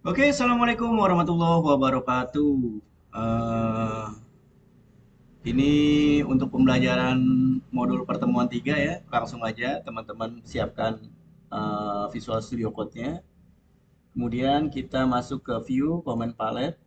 Oke, Assalamualaikum warahmatullahi wabarakatuh. Eh, ini untuk pembelajaran modul pertemuan 3 ya. Langsung aja teman-teman siapkan Visual Studio Code-nya. Kemudian kita masuk ke View, Command Palette.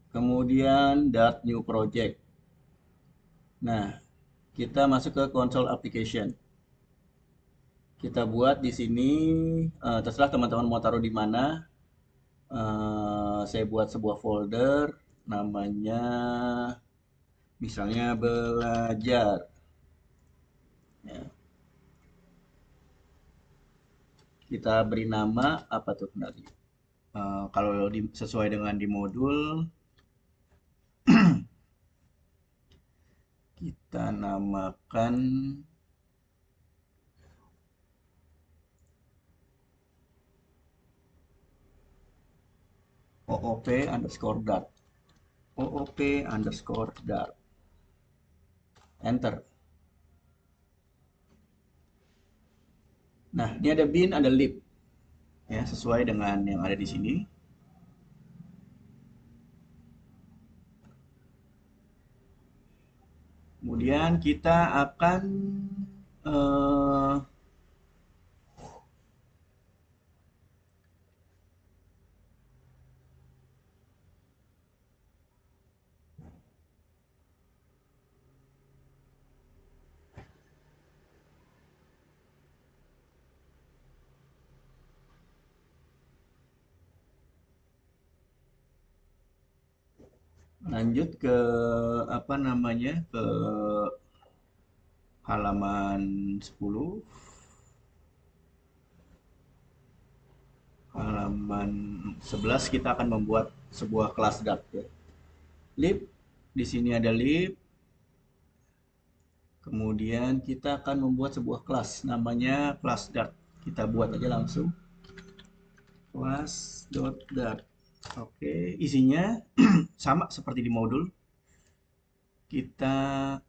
Kemudian Dart New Project. Nah, kita masuk ke Console Application. Kita buat di sini, terserah teman-teman mau taruh di mana. Saya buat sebuah folder, namanya misalnya belajar. Ya, kita beri nama apa tuh tadi? Kalau sesuai dengan di modul, kita namakan OOP underscore dart. OOP underscore dart. Enter. Nah, ini ada bin, ada lib. Ya, sesuai dengan yang ada di sini. Kemudian kita akan eh, lanjut ke apa namanya ke halaman 10, halaman 11 kita akan membuat sebuah kelas Dart ya. Lib, di sini ada lib, kemudian kita akan membuat sebuah kelas namanya kelas Dart. Kita buat aja langsung kelas.dart. Oke, isinya sama seperti di modul. Kita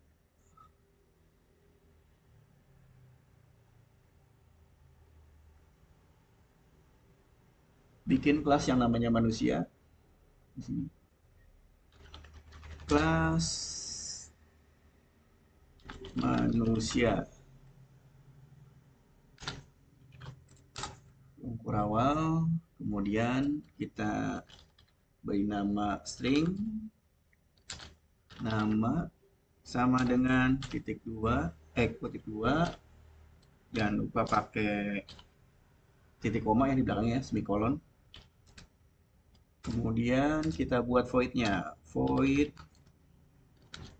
bikin kelas yang namanya manusia di sini. Kelas manusia. Ukur awal, kemudian kita beri nama string, nama sama dengan titik dua, kutip dua, jangan lupa pakai titik koma yang di belakangnya, semikolon. Kemudian kita buat void-nya, void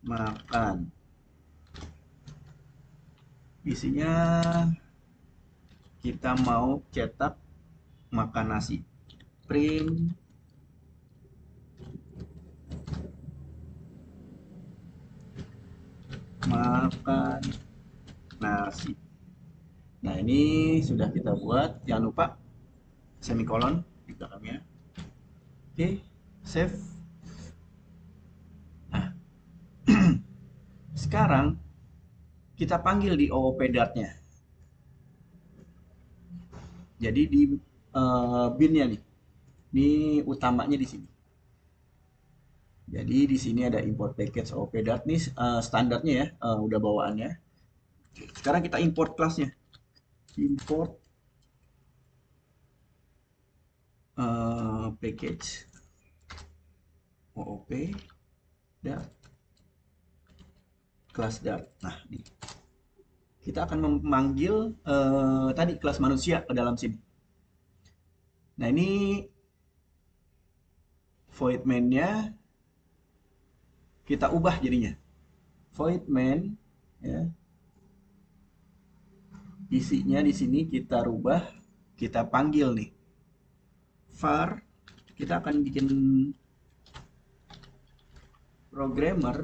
makan. Isinya kita mau cetak makan nasi. Print makan nasi. Nah, ini sudah kita buat. Jangan lupa semikolon di belakangnya. Oke, save. Nah, sekarang kita panggil di OOP Dart-nya. Jadi di bin-nya nih. Ini utamanya di sini. Jadi di sini ada import package OOP Dart nih standarnya ya, udah bawaannya. Sekarang kita import kelasnya. Import package OOP Dart kelas Dart. Nah, kita akan memanggil tadi kelas manusia ke dalam sini. Nah, ini void main-nya kita ubah jadinya. Void main ya. Isinya di sini kita rubah, kita panggil nih. Var, kita akan bikin programmer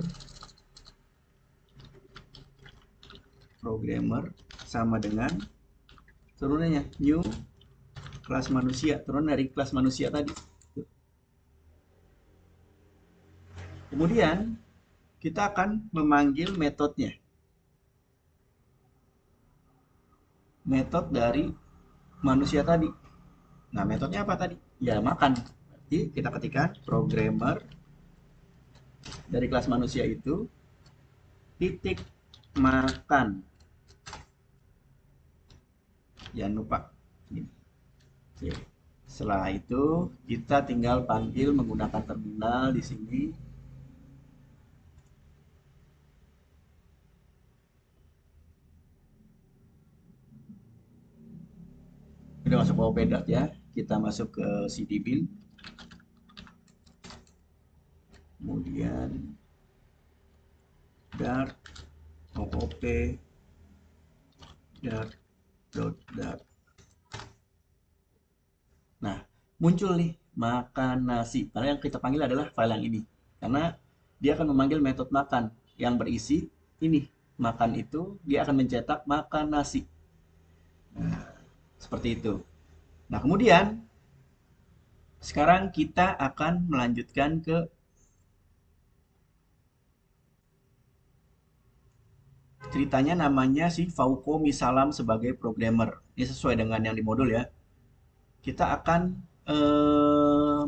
sama dengan turunannya new kelas manusia, turun dari kelas manusia tadi. Kemudian kita akan memanggil metodenya. Metode dari manusia tadi. Nah, metodenya apa tadi? Ya, makan. Jadi kita ketikkan programmer dari kelas manusia itu titik makan. Jangan lupa ini. Oke. Setelah itu kita tinggal panggil menggunakan terminal di sini. Udah masuk ke OP.dot ya. Kita masuk ke cd-bin. Kemudian dart oop dart. Nah, muncul nih makan nasi. Karena yang kita panggil adalah file yang ini. Karena dia akan memanggil metode makan yang berisi ini. Makan itu dia akan mencetak makan nasi. Nah, seperti itu. Nah, kemudian sekarang kita akan melanjutkan ke ceritanya, namanya si Fauko Misalam sebagai programmer. Ini sesuai dengan yang di modul ya. Kita akan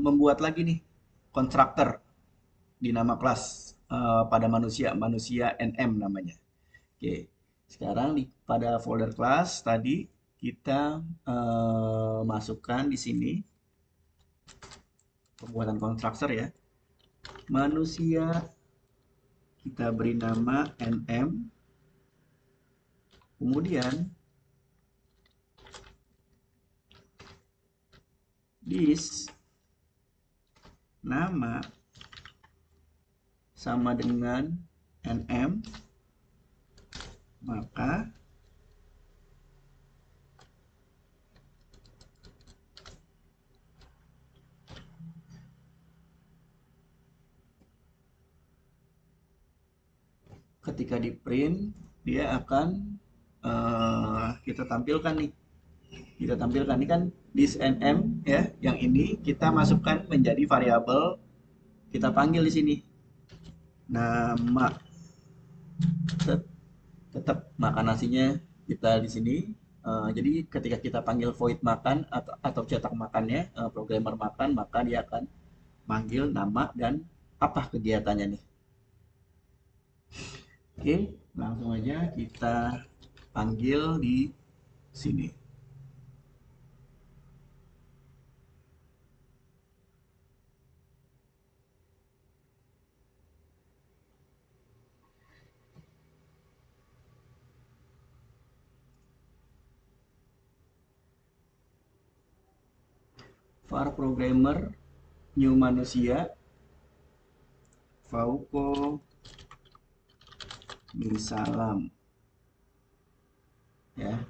membuat lagi nih konstruktor di nama kelas pada manusia NM namanya. Oke, sekarang pada folder kelas tadi kita masukkan di sini pembuatan konstruktor ya. Manusia kita beri nama NM. Kemudian this nama sama dengan NM, maka ketika di print dia akan kita tampilkan nih. Kita tampilkan ini kan this nm ya, yang ini kita masukkan menjadi variabel, kita panggil di sini nama, tetap makan nasinya kita di sini. Jadi ketika kita panggil void makan atau cetak makannya, programmer makan, maka dia akan manggil nama dan apa kegiatannya nih. Oke, langsung aja kita panggil di sini. var programmer new manusia Fauko Misalam ya,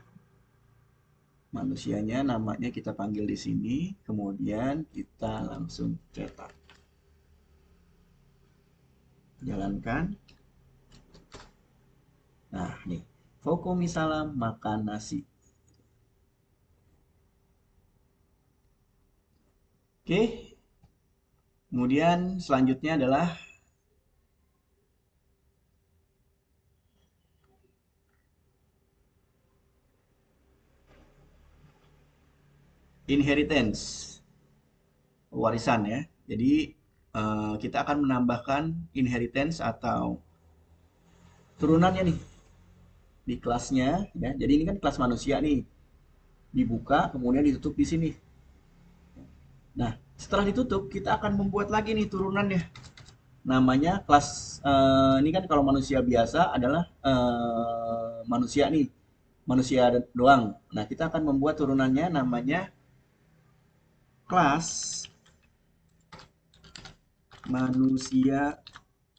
manusianya namanya kita panggil di sini, kemudian kita langsung cetak, jalankan. Nah nih, Fauko Misalam makan nasi. Oke, kemudian selanjutnya adalah inheritance, warisan ya. Jadi kita akan menambahkan inheritance atau turunannya nih di kelasnya ya. Jadi ini kan kelas manusia nih, dibuka kemudian ditutup di sini. Nah, setelah ditutup kita akan membuat lagi nih turunannya. Namanya kelas ini kan kalau manusia biasa adalah manusia nih, manusia doang. Nah, kita akan membuat turunannya namanya kelas manusia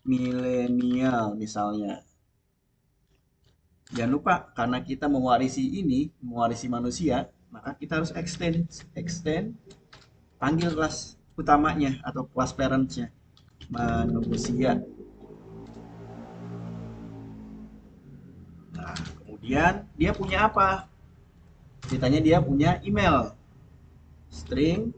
milenial misalnya. Jangan lupa, karena kita mewarisi ini, mewarisi manusia, maka kita harus extend panggil kelas utamanya atau kelas parentsnya manusia. Nah, kemudian dia punya apa? Ceritanya dia punya email, string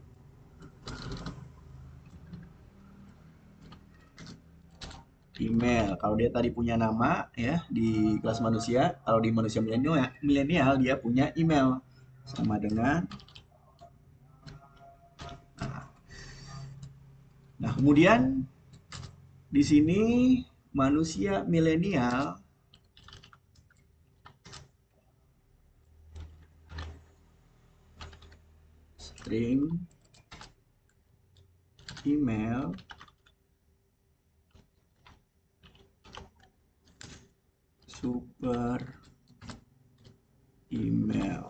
email. Kalau dia tadi punya nama ya di kelas manusia, kalau di manusia milenial dia punya email sama dengan Nah, kemudian di sini manusia milenial string email super email.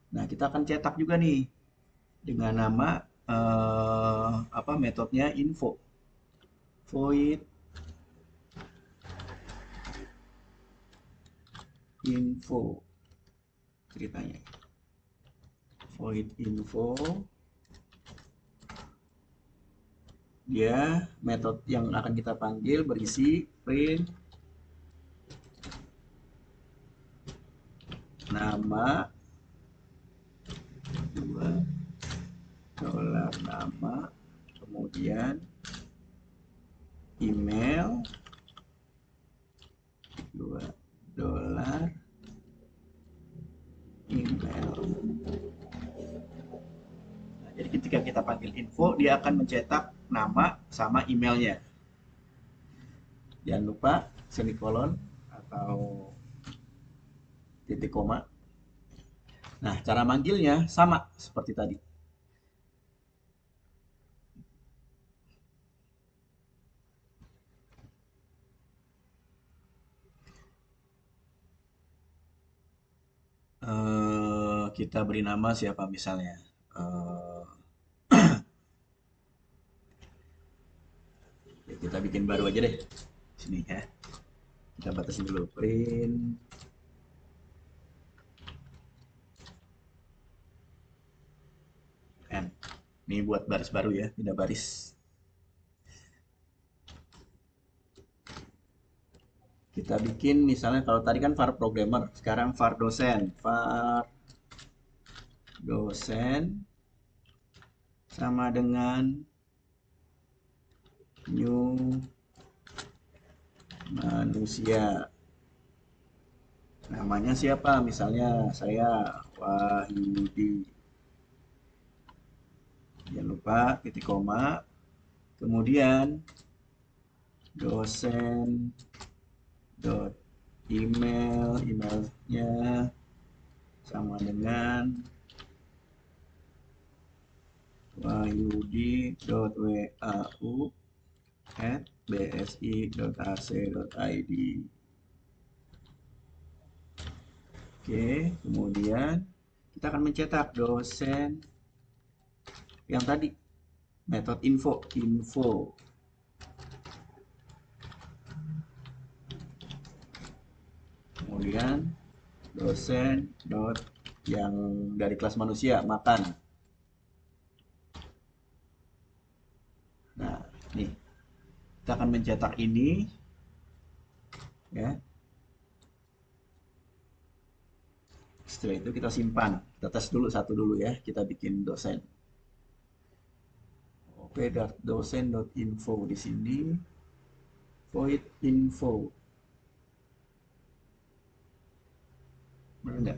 Nah, kita akan cetak juga nih dengan nama apa metodenya void info ceritanya void info. Dia metode yang akan kita panggil berisi print nama dua dolar nama, kemudian email $2 email. Nah, jadi ketika kita panggil info, dia akan mencetak nama sama emailnya. Jangan lupa semikolon atau titik koma. Nah, cara manggilnya sama seperti tadi. Kita beri nama siapa misalnya. Kita bikin baru aja deh. Sini ya. Kita batasin dulu print n. Ini buat baris baru ya, pindah baris. Kita bikin misalnya kalau tadi kan var programmer, sekarang var dosen. Var dosen sama dengan new manusia. Namanya siapa? Misalnya saya Wahyudi. Jangan lupa titik koma. Kemudian dosen dot emailnya sama dengan wahyudi.wau@bsi.ac.id. Oke, kemudian kita akan mencetak dosen yang tadi metode info. Kemudian dosen dot yang dari kelas manusia makan. Nah, nih kita akan mencetak ini ya. Setelah itu kita simpan. Kita tes dulu satu dulu ya. Kita bikin dosen. Dosen.info di sini void info. Benar enggak?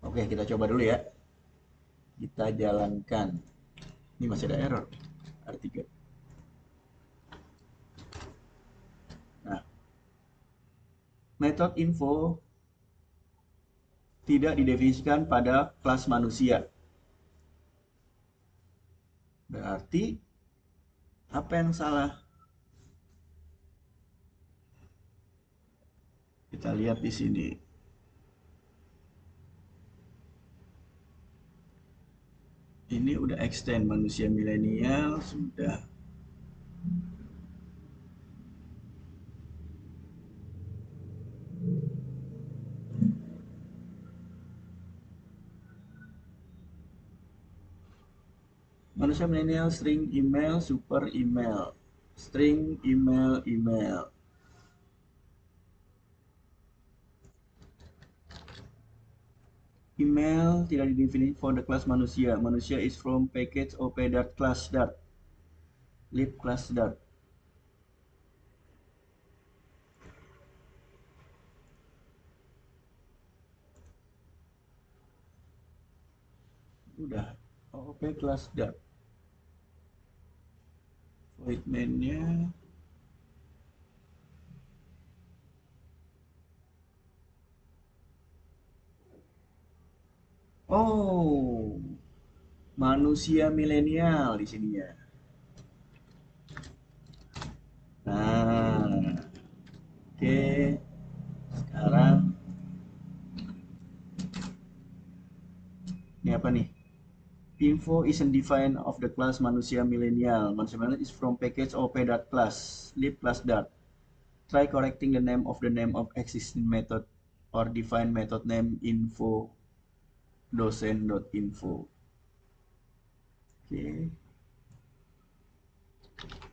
Oke, kita coba dulu ya. Kita jalankan. Ini masih ada error. R3. Nah, metode info tidak didefinisikan pada kelas manusia. Berarti apa yang salah? Kita lihat di sini. Ini udah extend manusia milenial sudah. Manusia milenial string email super email. String email. Email tidak didefinisikan for the class manusia. Manusia is from package op.class. Lib class. pakai kelas Dart. Void main-nya oh, manusia milenial di sini ya. Nah, oke. Sekarang ini apa nih? Info isn't defined of the class manusia milenial. Manusia milenial is from package op.class, lib class dart. Try correcting the name of existing method or define method name info dosen.info. Oke,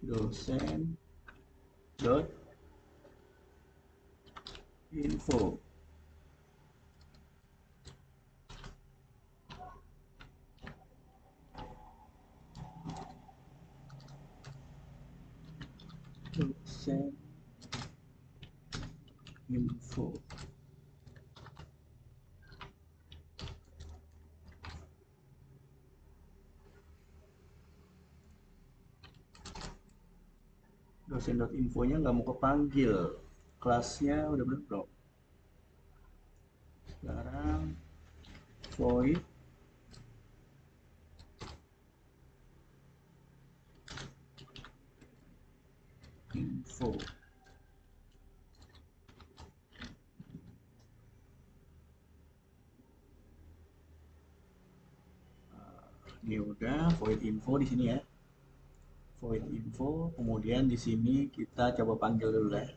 dosen dot info. Dosen info. Dosen.info-nya nggak mau kepanggil. Kelasnya udah bener bro. Sekarang void info. Ini udah void info di sini ya. Void info, kemudian di sini kita coba panggil dulu ya.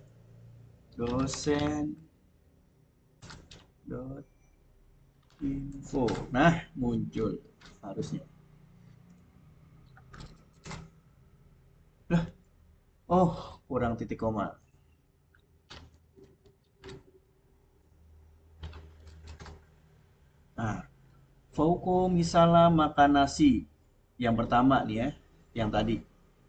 Dosen dot info. Nah, muncul harusnya. Lah, oh, kurang titik koma. Nah, Fauko misalnya makan nasi. Yang pertama nih ya, yang tadi.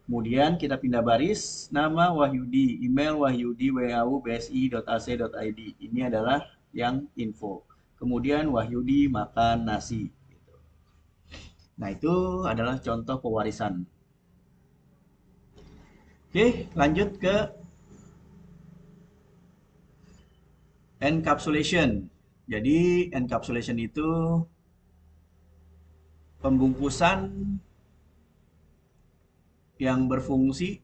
Kemudian kita pindah baris, nama Wahyudi, email wahyudi@bsi.ac.id. Ini adalah yang info. Kemudian Wahyudi makan nasi. Nah, itu adalah contoh pewarisan. Oke, lanjut ke encapsulation. Jadi, encapsulation itu pembungkusan yang berfungsi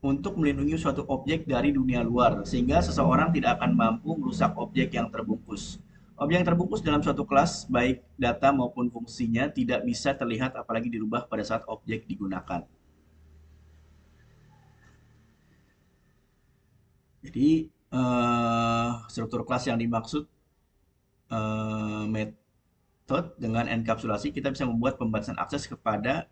untuk melindungi suatu objek dari dunia luar, sehingga seseorang tidak akan mampu merusak objek yang terbungkus. Objek yang terbungkus dalam suatu kelas, baik data maupun fungsinya, tidak bisa terlihat apalagi dirubah pada saat objek digunakan. Jadi, struktur kelas yang dimaksud method dengan enkapsulasi, kita bisa membuat pembatasan akses kepada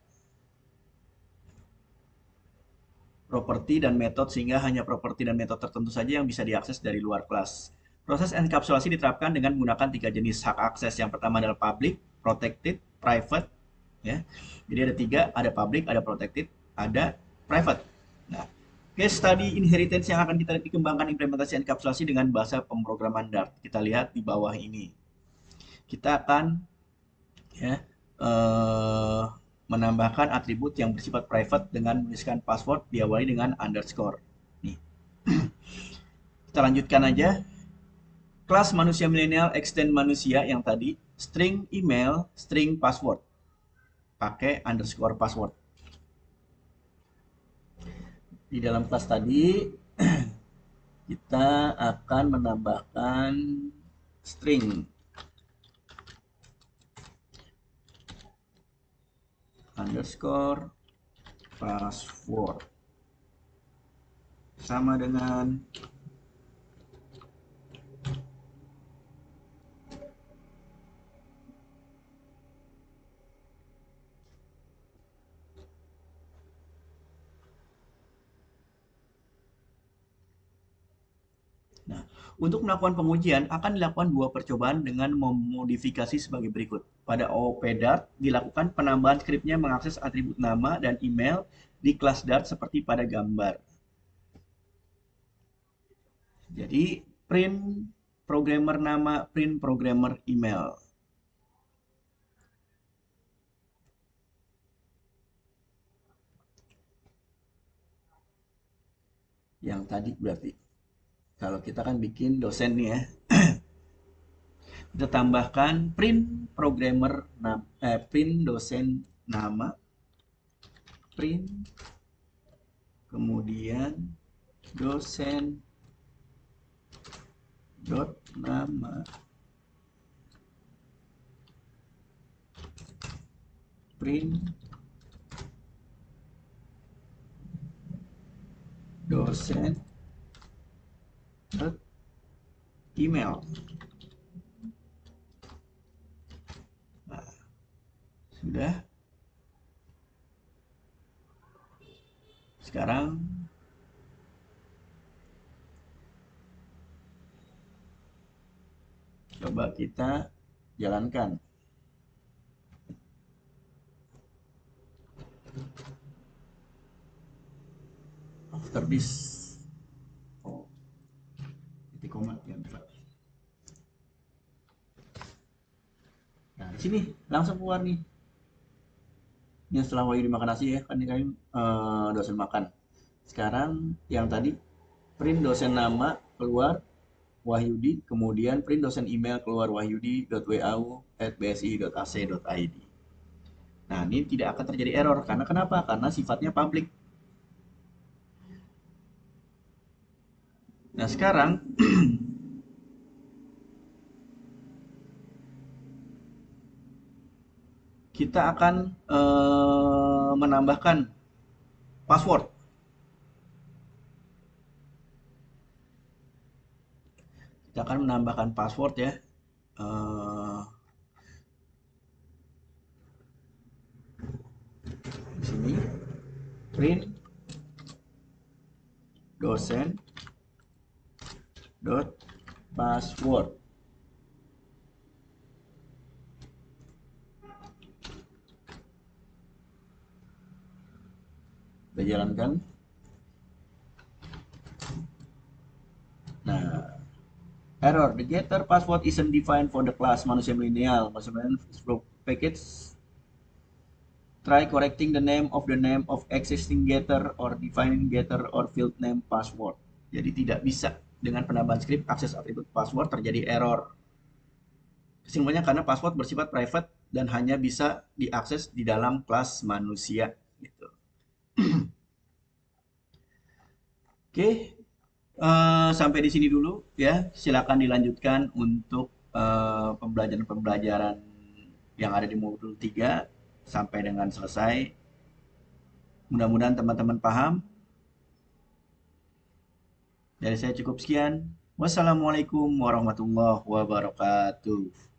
properti dan metode sehingga hanya properti dan metode tertentu saja yang bisa diakses dari luar kelas. Proses enkapsulasi diterapkan dengan menggunakan tiga jenis hak akses. Yang pertama adalah public, protected, private. Ya, jadi ada tiga, ada public, ada protected, ada private. Nah, case study inheritance yang akan kita dikembangkan implementasi enkapsulasi dengan bahasa pemrograman Dart. Kita lihat di bawah ini. Kita akan ya menambahkan atribut yang bersifat private dengan menuliskan password diawali dengan underscore. Nih. Kita lanjutkan aja. Kelas manusia milenial extend manusia yang tadi, string email, string password. Pakai underscore password. Di dalam kelas tadi kita akan menambahkan string underscore password sama dengan Nah, untuk melakukan pengujian akan dilakukan dua percobaan dengan memodifikasi sebagai berikut. Pada OOP Dart dilakukan penambahan skripnya mengakses atribut nama dan email di kelas Dart seperti pada gambar. Jadi print programmer nama, print programmer email. yang tadi berarti. Kalau kita kan bikin dosen nih ya, kita tambahkan print dosen nama, print kemudian dosen dot nama, print dosen dot email. Nah, sudah. Sekarang coba kita jalankan. After this, oh, titik koma yang nah di sini langsung keluar nih. Ini setelah Wahyu dimakan nasi ya, kan ini kan dosen makan. Sekarang yang tadi print dosen nama keluar Wahyudi, kemudian print dosen email keluar wahyudi.wau@bsi.ac.id. Nah, ini tidak akan terjadi error karena kenapa? Karena sifatnya public. Nah, sekarang kita akan menambahkan password. Kita akan menambahkan password ya. Di sini print dosen dot password. Kita jalankan. Nah, error, the getter password isn't defined for the class manusia milenial. Package try correcting the name of existing getter or defining getter or field name password. Jadi tidak bisa dengan penambahan script akses atribut password terjadi error. Kesimpulannya karena password bersifat private dan hanya bisa diakses di dalam kelas manusia gitu. Oke, sampai di sini dulu ya. Silakan dilanjutkan untuk pembelajaran-pembelajaran yang ada di modul 3 sampai dengan selesai. Mudah-mudahan teman-teman paham. Dari saya cukup sekian. Wassalamualaikum warahmatullahi wabarakatuh.